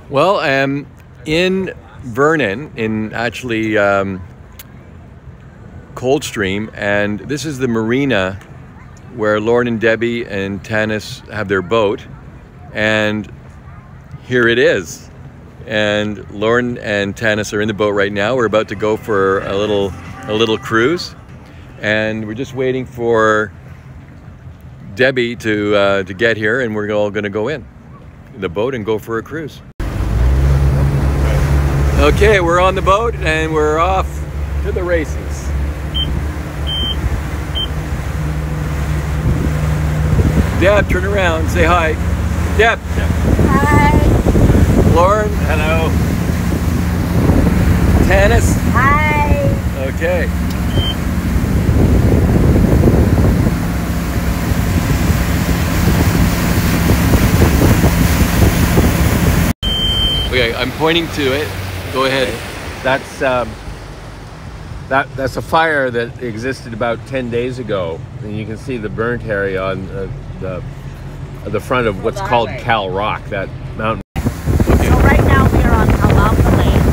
Well, I'm in Vernon, in actually Coldstream, and this is the marina where Lauren and Debbie and Tanis have their boat, and here it is. And Lauren and Tanis are in the boat right now. We're about to go for a little cruise, and we're just waiting for Debbie to get here, and we're all going to go in the boat and go for a cruise. Okay, we're on the boat and we're off to the races. Deb, turn around, say hi. Deb. Hi. Lauren. Hello. Tanis. Hi. Okay. Okay, I'm pointing to it. Go ahead. That's that's a fire that existed about 10 days ago, and you can see the burnt area on the front of what's called Cal Rock, that mountain. Okay. So right now we are on Kalamalka Lake.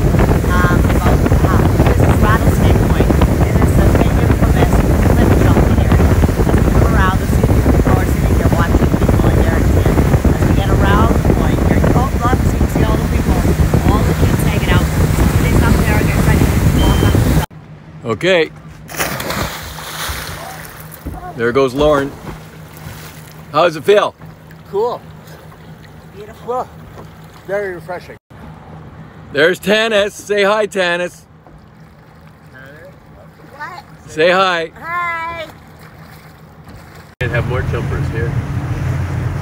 This is Rattlesnake Point. It is a very infamous cliff jumping area. As we come around, the people are sitting here watching people in their tent. As we get around the point, here you go, look, so you can see all the people, all the kids hanging out. Somebody's up there, they're trying to walk up the top. Okay. There goes Lauren. How does it feel? Cool. Beautiful. Well, very refreshing. There's Tanis. Say hi, Tanis. What? Say hi. Hi. And have more jumpers here.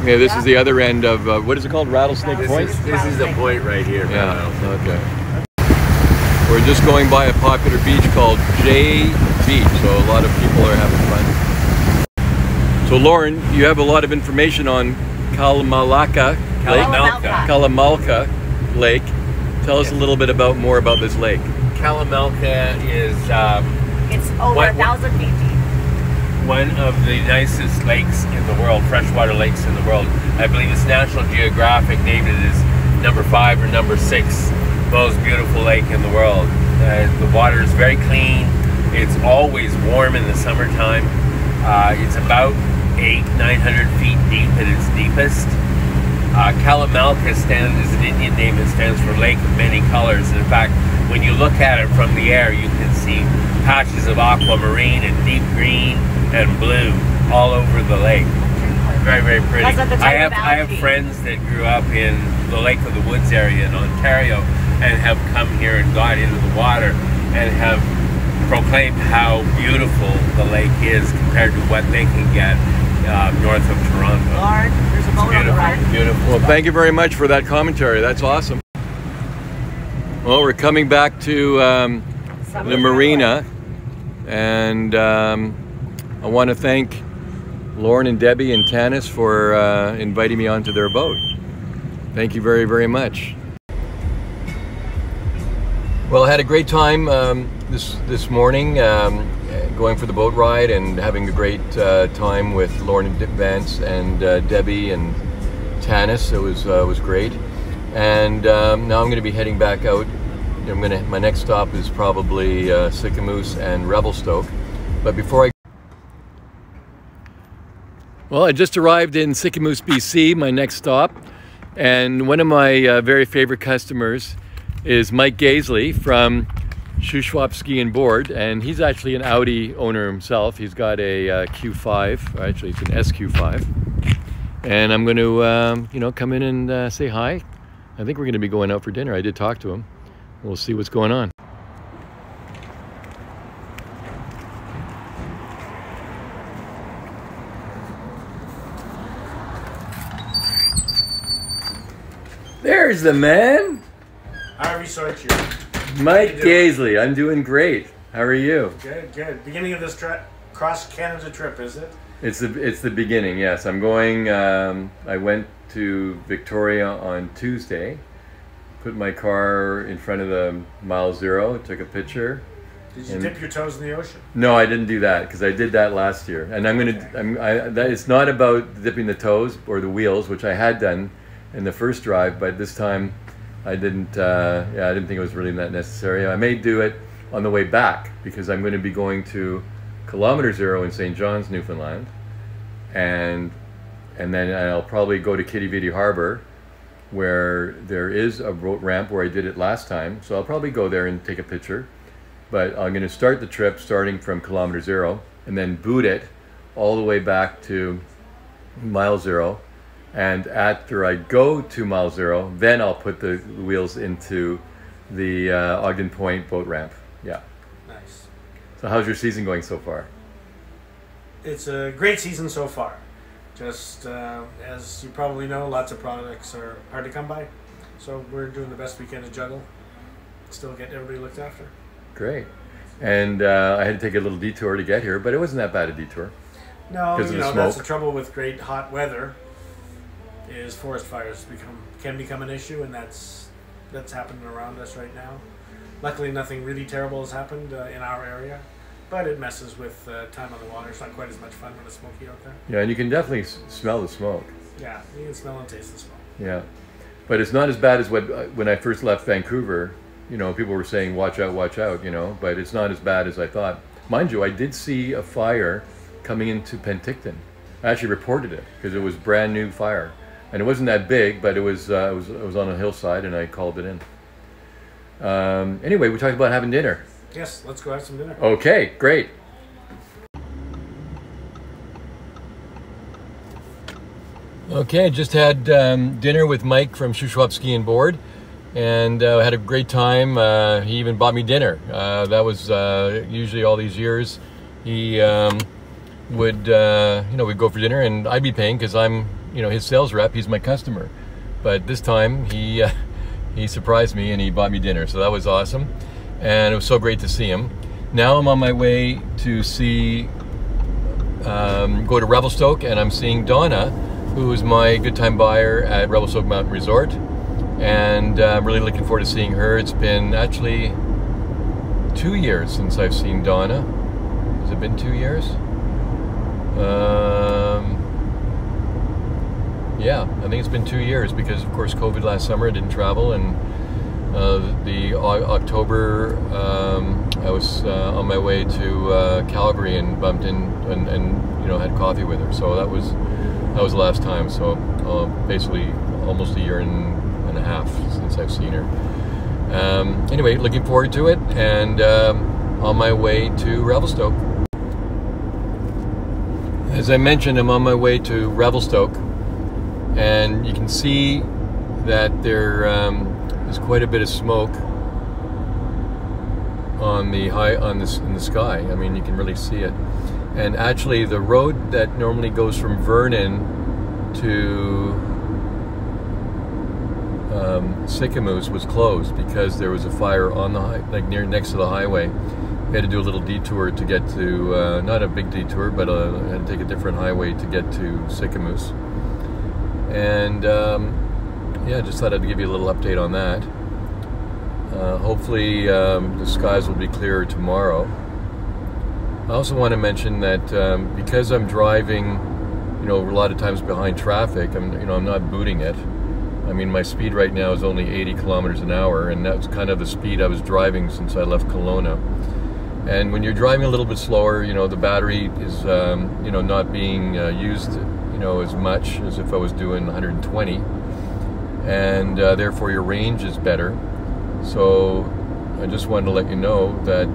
Okay, this is the other end of, what is it called? Rattlesnake Point? This is the point right here. Yeah, okay. We're just going by a popular beach called J Beach, so a lot of people are having fun. So Lauren, you have a lot of information on Kalamalka Lake. Tell us a little bit more about this lake. Kalamalka is It's over 1,000 feet deep. one of the nicest lakes in the world, freshwater lakes in the world. I believe it's National Geographic named it as number 5 or number 6 most beautiful lake in the world. The water is very clean. It's always warm in the summertime. It's about 800-900 feet deep at its deepest. Kalamalka is an Indian name that stands for Lake of Many Colors. In fact, when you look at it from the air, you can see patches of aquamarine and deep green and blue all over the lake. Very, very pretty. I have friends that grew up in the Lake of the Woods area in Ontario and have come here and got into the water and have proclaimed how beautiful the lake is compared to what they can get north of Toronto. Lauren, there's a boat on the right. Beautiful. Well, thank you very much for that commentary. That's awesome. Well, we're coming back to the marina, and I want to thank Lauren and Debbie and Tanis for inviting me onto their boat. Thank you very, very much. Well, I had a great time this morning going for the boat ride and having a great time with Lauren and Vance and Debbie and Tanis. It was great. And now I'm going to be heading back out. My next stop is probably Sicamous and Revelsoke. But before Well, I just arrived in Sicamous, BC, my next stop. And one of my very favorite customers is Mike Gaisley from Shuswap Ski and Board, and he's actually an Audi owner himself. He's got a Q5, or actually it's an SQ5. And I'm going to, come in and say hi. I think we're going to be going out for dinner. I did talk to him. We'll see what's going on. There's the man. Harvey Sorcher. Mike Gaisley. I'm doing great. How are you? Good, good. Beginning of this cross Canada trip, is it? It's the beginning, yes. I'm going, I went to Victoria on Tuesday, put my car in front of the mile zero, took a picture. Did you dip your toes in the ocean? No, I didn't do that because I did that last year. And it's not about dipping the toes or the wheels, which I had done in the first drive, but this time I didn't think it was really that necessary. I may do it on the way back because I'm going to be going to Kilometer Zero in St. John's, Newfoundland, and then I'll probably go to Kitty Vitty Harbor, where there is a boat ramp where I did it last time. So I'll probably go there and take a picture. But I'm going to start the trip starting from Kilometer Zero and then boot it all the way back to Mile Zero. And after I go to Mile Zero, then I'll put the wheels into the Ogden Point boat ramp. Yeah. Nice. So how's your season going so far? It's a great season so far. Just as you probably know, lots of products are hard to come by. So we're doing the best we can to juggle, still get everybody looked after. Great. And I had to take a little detour to get here, but it wasn't that bad a detour. No, Because of the that's smoke. the trouble with great hot weather, is forest fires can become an issue, and that's happening around us right now. Luckily, nothing really terrible has happened in our area, but it messes with time on the water. It's not quite as much fun when it's smoky out there. Yeah, and you can definitely smell the smoke. Yeah, you can smell and taste the smoke. Yeah, but it's not as bad as when I first left Vancouver. You know, people were saying, watch out, you know, but it's not as bad as I thought. Mind you, I did see a fire coming into Penticton. I actually reported it because it was brand new fire. And it wasn't that big, but it was on a hillside, and I called it in. Anyway, we talked about having dinner. Yes, let's go have some dinner. Okay, great. Okay, just had dinner with Mike from Shuswap Ski and Board, and had a great time. He even bought me dinner. That was usually all these years. He would, we'd go for dinner, and I'd be paying because I'm, his sales rep. He's my customer. But this time he surprised me and he bought me dinner, so that was awesome. And it was so great to see him. Now I'm on my way to see, go to Revelstoke, and I'm seeing Donna, who is my good time buyer at Revelstoke Mountain Resort. And I'm really looking forward to seeing her. It's been actually 2 years since I've seen Donna. Has it been 2 years? Yeah, I think it's been 2 years because, of course, COVID last summer. I didn't travel, and the October I was on my way to Calgary and bumped in and had coffee with her. So that was the last time. So basically almost a year and a half since I've seen her. Anyway, looking forward to it, and on my way to Revelstoke. As I mentioned, I'm on my way to Revelstoke, and you can see that there's quite a bit of smoke in the sky. I mean, you can really see it. And actually, the road that normally goes from Vernon to Sicamous was closed because there was a fire on the next to the highway. We had to do a little detour to get to, not a big detour, but I had to take a different highway to get to Sicamous. And yeah, just thought I'd give you a little update on that. Hopefully the skies will be clearer tomorrow. I also want to mention that because I'm driving, a lot of times behind traffic, I'm not booting it. I mean, my speed right now is only 80 kilometers an hour, and that's kind of the speed I was driving since I left Kelowna. And when you're driving a little bit slower, the battery is, not being used, as much as if I was doing 120, and therefore your range is better. So I just wanted to let you know that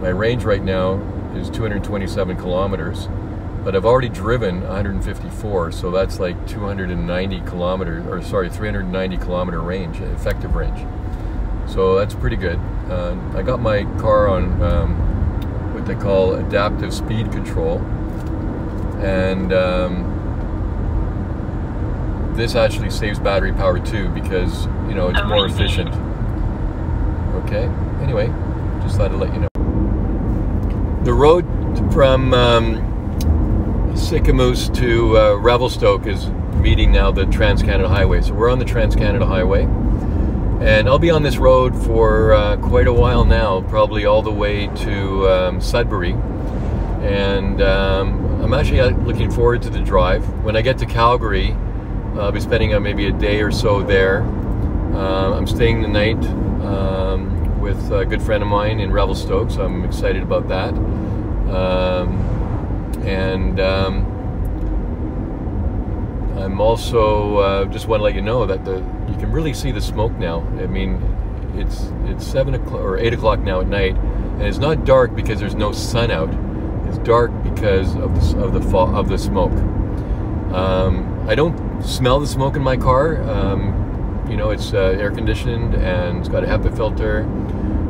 my range right now is 227 kilometers, but I've already driven 154, so that's like 290 kilometers, or sorry, 390 kilometer range, effective range. So that's pretty good. I got my car on what they call adaptive speed control, and this actually saves battery power too because it's more efficient. Okay, anyway, just thought I'd let you know. The road from Sicamous to Revelstoke is meeting now the Trans-Canada Highway. So we're on the Trans-Canada Highway, and I'll be on this road for quite a while now, probably all the way to Sudbury. And I'm actually looking forward to the drive. When I get to Calgary, I'll be spending maybe a day or so there, I'm staying the night with a good friend of mine in Revelsoke, so I'm excited about that. I'm also just want to let you know that you can really see the smoke now. I mean, it's 7 o'clock or 8 o'clock now at night, and it's not dark because there's no sun out. It's dark because of the smoke. I don't smell the smoke in my car. You know, it's air conditioned and it's got a HEPA filter.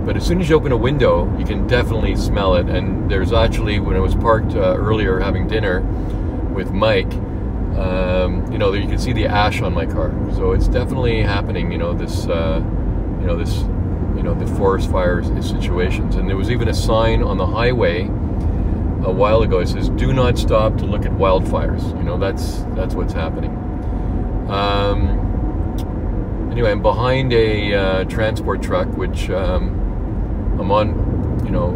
But as soon as you open a window, you can definitely smell it. And there's actually, when I was parked earlier having dinner with Mike, you know, you can see the ash on my car. So it's definitely happening. You know, the forest fire situations. And there was even a sign on the highway a while ago. It says, "Do not stop to look at wildfires." You know, that's what's happening. Anyway, I'm behind a transport truck, which I'm on, you know,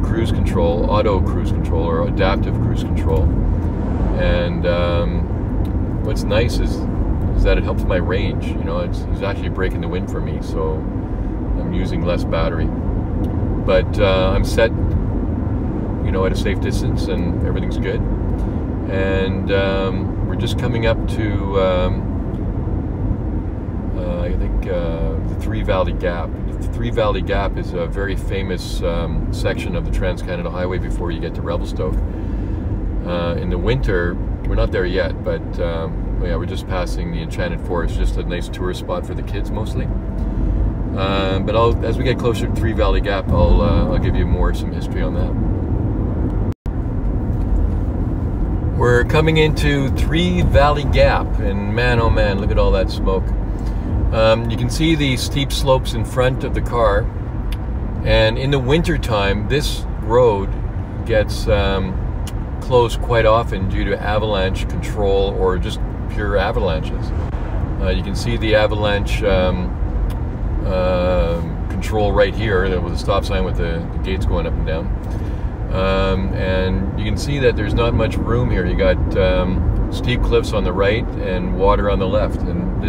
cruise control, auto cruise control, or adaptive cruise control. And what's nice is that it helps my range. You know, it's actually breaking the wind for me, so I'm using less battery. But I'm set, you know, at a safe distance, and everything's good. And we're just coming up to, I think, the Three Valley Gap. The Three Valley Gap is a very famous section of the Trans-Canada Highway before you get to Revelstoke. In the winter, we're not there yet, but yeah, we're just passing the Enchanted Forest, just a nice tourist spot for the kids mostly. But as we get closer to Three Valley Gap, I'll give you some history on that. We're coming into Three Valley Gap, and man, oh man, look at all that smoke. You can see the steep slopes in front of the car, and in the winter time, this road gets closed quite often due to avalanche control or just pure avalanches. You can see the avalanche control right here with a stop sign with the gates going up and down. And you can see that there's not much room here. You got steep cliffs on the right and water on the left, and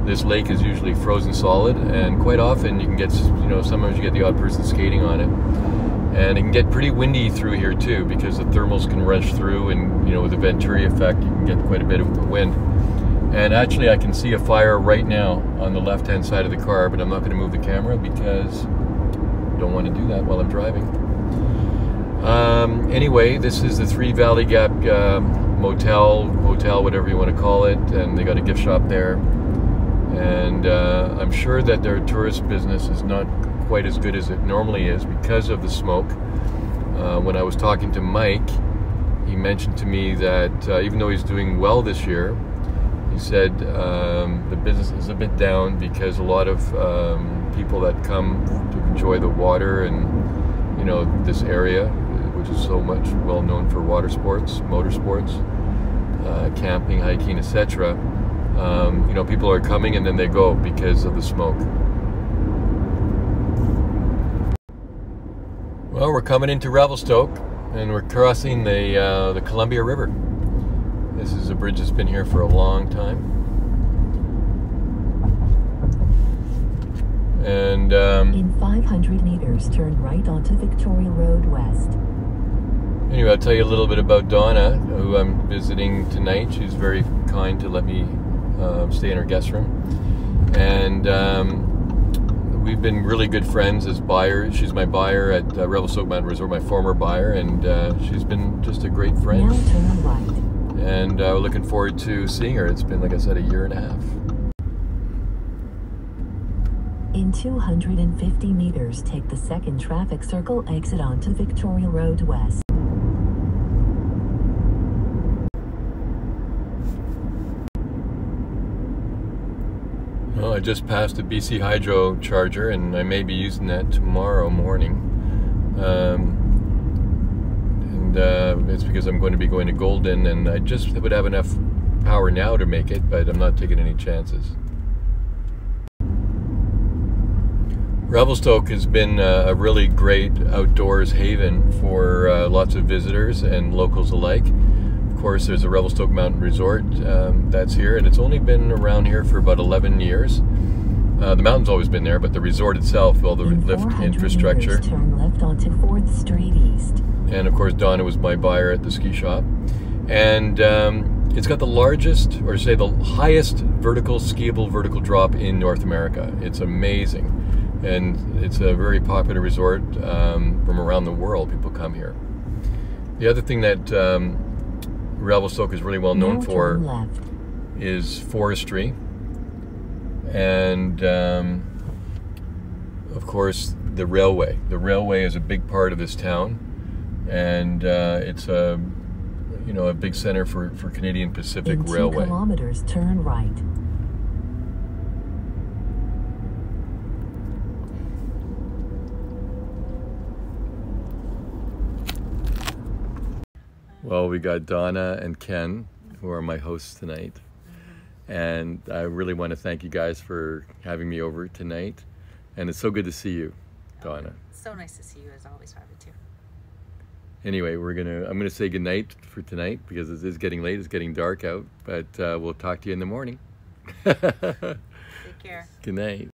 this lake is usually frozen solid, and quite often you can get, you know, sometimes you get the odd person skating on it. And it can get pretty windy through here too, because the thermals can rush through, and, you know, with the Venturi effect, you can get quite a bit of wind. And actually I can see a fire right now on the left hand side of the car, but I'm not going to move the camera because I don't want to do that while I'm driving. Anyway, this is the Three Valley Gap motel, whatever you want to call it, and they got a gift shop there. And I'm sure that their tourist business is not quite as good as it normally is because of the smoke. When I was talking to Mike, he mentioned to me that even though he's doing well this year, he said the business is a bit down because a lot of people that come to enjoy the water and, you know, this area, which is so much well known for water sports, motorsports, camping, hiking, etc. You know, people are coming and then they go because of the smoke. Well, we're coming into Revelstoke, and we're crossing the Columbia River. This is a bridge that's been here for a long time. And in 500 meters, turn right onto Victoria Road West. Anyway, I'll tell you a little bit about Donna, who I'm visiting tonight. She's very kind to let me stay in her guest room. And we've been really good friends as buyers. She's my buyer at Revelsoke Mountain Resort, my former buyer, and she's been just a great friend. Now turn right. And we're looking forward to seeing her. It's been, like I said, a year and a half. In 250 meters, take the second traffic circle exit onto Victoria Road West. Well, I just passed a BC Hydro charger, and I may be using that tomorrow morning. It's because I'm going to be going to Golden, and I just would have enough power now to make it, but I'm not taking any chances. Revelstoke has been a really great outdoors haven for lots of visitors and locals alike. Of course, there's a Revelsoke Mountain Resort that's here, and it's only been around here for about 11 years. The mountain's always been there, but the resort itself, all the lift infrastructure. Meters, turn left onto 4th Street East. And of course, Donna was my buyer at the ski shop. And it's got the largest, or say the highest skiable vertical drop in North America. It's amazing. And it's a very popular resort from around the world. People come here. The other thing that Revelsoke is really well known for is forestry. And of course, the railway. The railway is a big part of this town. And it's a big center for Canadian Pacific Railway. 2 kilometers, turn right. Well, we got Donna and Ken, who are my hosts tonight. And I really want to thank you guys for having me over tonight. And it's so good to see you, Donna. So nice to see you as always, Harvey, too. Anyway, I'm gonna say goodnight for tonight because it is getting late, it's getting dark out, but we'll talk to you in the morning. Take care. Good night.